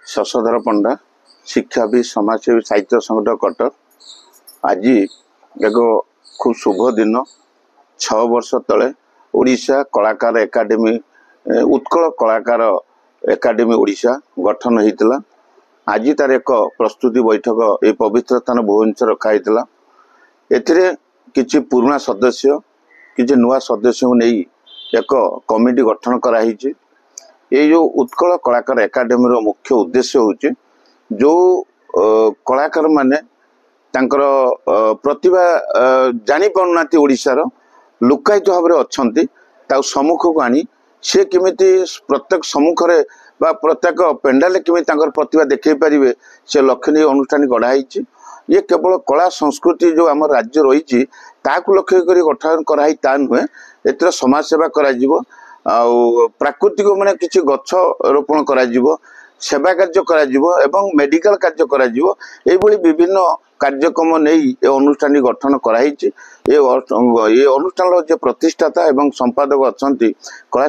शशधर पंडा शिक्षाविद समाजसेवी साहित्य संगठन कटक। आज एक खूब शुभ दिन 6 वर्ष तले ओडिशा कलाकार एकाडेमी उत्कल कलाकार एकाडेमी ओडिशा गठन होता। आज तार एक प्रस्तुति बैठक ये पवित्र स्थान भुवनेश्वर रखाई। एथिरे किछि पुराना सदस्य किछि नुआ सदस्य नहीं एक कमिटी गठन कराई। ये जो उत्कल कलाकार एकाडेमी रो मुख्य उद्देश्य होची जो कलाकार माने तांकर प्रतिभा जानी पाउनाती ओडिशार लुकायित भाव में अच्छी सम्मुख को आनी से केमिति प्रत्येक सम्मुख रे बा प्रत्येक पेंडाले केमिति तांकर प्रतिभा देखै परिबे से लक्ष्य नहीं अनुष्ठान गढ़ाई। ये केवल कला संस्कृति जो आम राज्य रही लक्ष्य कर गठन कराई ता नुहे एतर समाज सेवा करा जिवो आउ प्राकृतिक माने किछि गछ रोपण करा जिवो सेवा कार्य करा जिवो एवं मेडिकल कार्य करा जिवो एई भली विभिन्न कार्यक्रम नहीं ए अनुष्ठान गठन कराई। ये अनुष्ठान जे प्रतिष्ठाता एवं संपादक अछंती कला